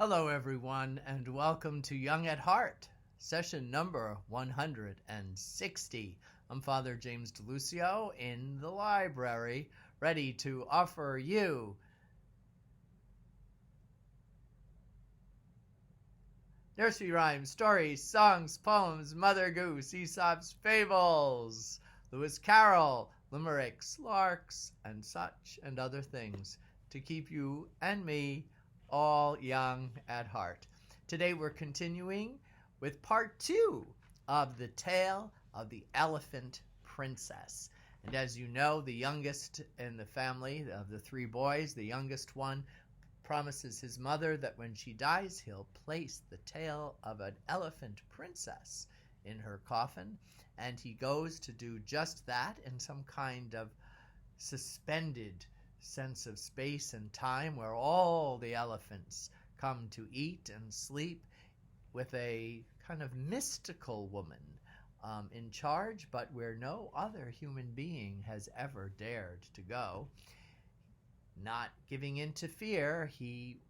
Hello, everyone, and welcome to Young at Heart, session number 160. I'm Father James DeLucio in the library, ready to offer you nursery rhymes, stories, songs, poems, Mother Goose, Aesop's fables, Lewis Carroll, limericks, larks, and such and other things to keep you and me all young at heart. Today we're continuing with part 2 of the tale of the Elephant Princess. And as you know, the youngest in the family of the 3 boys, the youngest one, promises his mother that when she dies, he'll place the tail of an elephant princess in her coffin, and he goes to do just that in some kind of suspended sense of space and time where all the elephants come to eat and sleep with a kind of mystical woman in charge, but where no other human being has ever dared to go. Not giving in to fear, he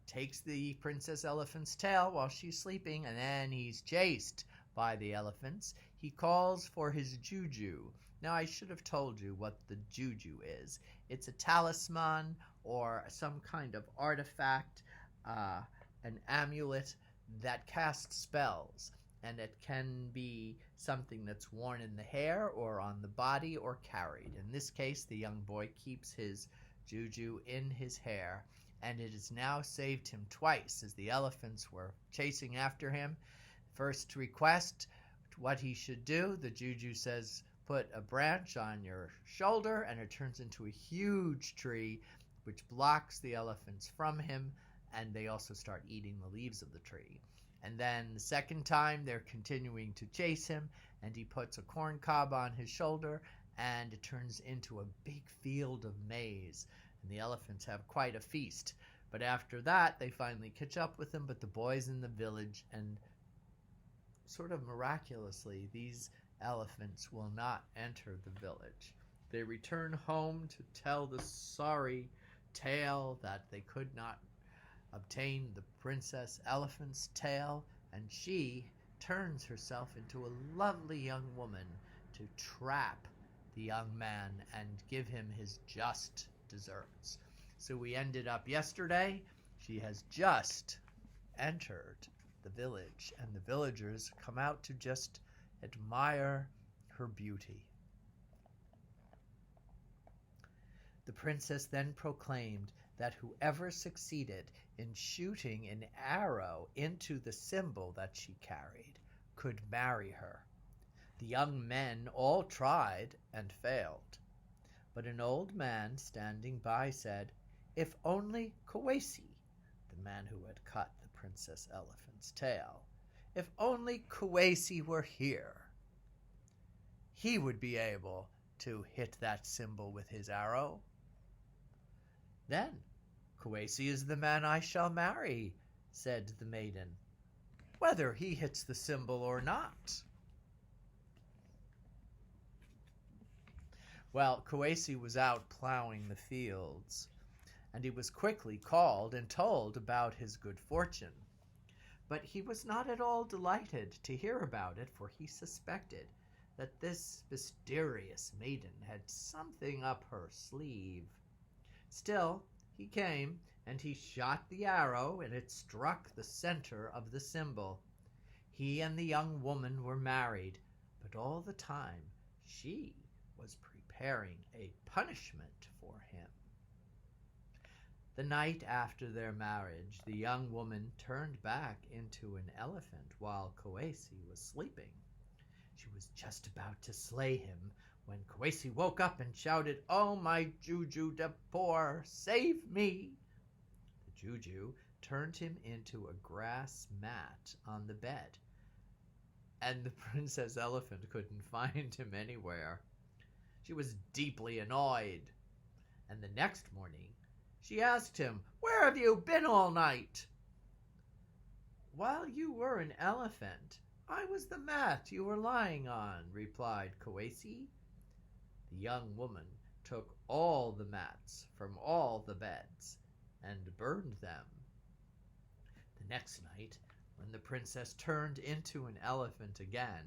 takes the princess elephant's tail while she's sleeping, and then he's chased by the elephants. He calls for his juju. Now, I should have told you what the juju is. It's a talisman or some kind of artifact, an amulet that casts spells. And it can be something that's worn in the hair or on the body or carried. In this case, the young boy keeps his juju in his hair, and it has now saved him twice as the elephants were chasing after him. First request what he should do, the juju says, put a branch on your shoulder, and it turns into a huge tree which blocks the elephants from him, and they also start eating the leaves of the tree. And then the second time they're continuing to chase him, and he puts a corn cob on his shoulder, and it turns into a big field of maize, and the elephants have quite a feast. But after that, they finally catch up with him, but the boys in the village, and sort of miraculously, these elephants will not enter the village. They return home to tell the sorry tale that they could not obtain the princess elephant's tail, and she turns herself into a lovely young woman to trap the young man and give him his just deserts. So we ended up yesterday. She has just entered the village, and the villagers come out to just admire her beauty. The princess then proclaimed that whoever succeeded in shooting an arrow into the symbol that she carried could marry her. The young men all tried and failed, but an old man standing by said, "If only Kuwasi," the man who had cut the princess elephant's tail, "if only Kuwasi were here, he would be able to hit that symbol with his arrow. Then Kuwasi is the man I shall marry," said the maiden, "whether he hits the symbol or not." Well, Kuwasi was out plowing the fields, and he was quickly called and told about his good fortune. But he was not at all delighted to hear about it, for he suspected that this mysterious maiden had something up her sleeve. Still, he came, and he shot the arrow, and it struck the center of the symbol. He and the young woman were married, but all the time she was preparing a punishment for him. The night after their marriage, the young woman turned back into an elephant while Kuwasi was sleeping. She was just about to slay him when Kuwasi woke up and shouted, "Oh, my Juju de poor, save me!" The Juju turned him into a grass mat on the bed, and the princess elephant couldn't find him anywhere. She was deeply annoyed, and the next morning she asked him, "Where have you been all night?" "While you were an elephant, I was the mat you were lying on," replied Kuwasi. The young woman took all the mats from all the beds and burned them. The next night, when the princess turned into an elephant again,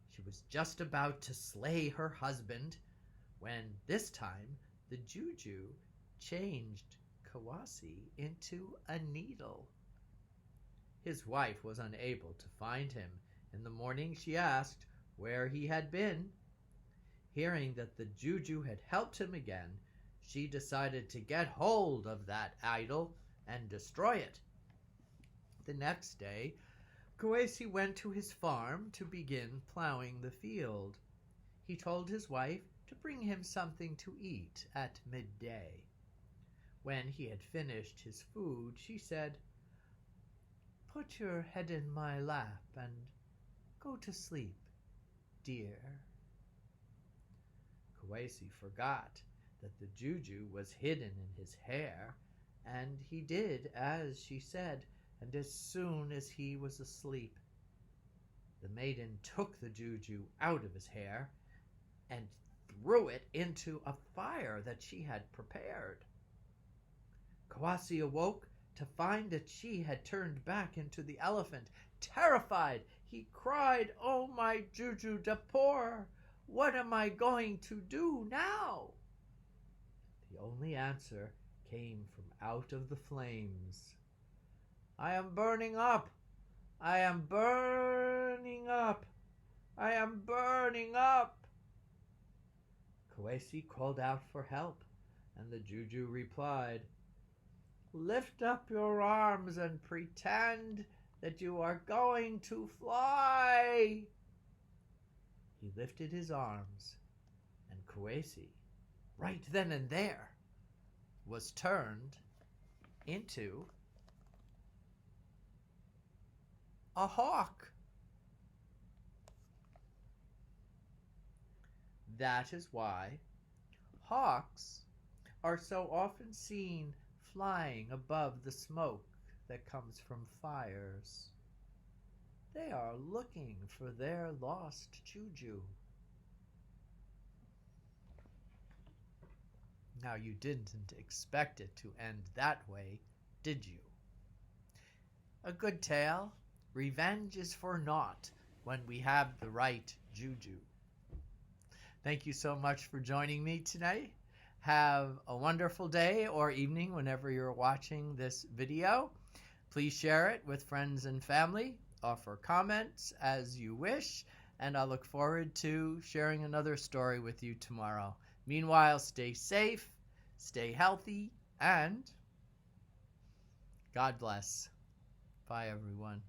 she was just about to slay her husband when this time the Juju changed Kawasi into a needle. His wife was unable to find him. In the morning she asked where he had been. Hearing that the Juju had helped him again, she decided to get hold of that idol and destroy it. The next day, Kawasi went to his farm to begin plowing the field. He told his wife to bring him something to eat at midday. When he had finished his food, she said, "Put your head in my lap and go to sleep, dear." Kawasi forgot that the Juju was hidden in his hair, and he did as she said, and as soon as he was asleep, the maiden took the Juju out of his hair and threw it into a fire that she had prepared. Kawasi awoke to find that she had turned back into the elephant. Terrified, he cried, "Oh, my Juju Dapur! What am I going to do now?" The only answer came from out of the flames. "I am burning up! I am burning up! I am burning up!" Kawasi called out for help, and the Juju replied, "Lift up your arms and pretend that you are going to fly." He lifted his arms, and Kawasi, right then and there, was turned into a hawk. That is why hawks are so often seen flying above the smoke that comes from fires. They are looking for their lost Juju. Now, you didn't expect it to end that way, did you? A good tale. Revenge is for naught when we have the right Juju. Thank you so much for joining me tonight. Have a wonderful day or evening whenever you're watching this video. Please share it with friends and family. Offer comments as you wish, and I look forward to sharing another story with you tomorrow. Meanwhile, stay safe, stay healthy, and God bless. Bye, everyone.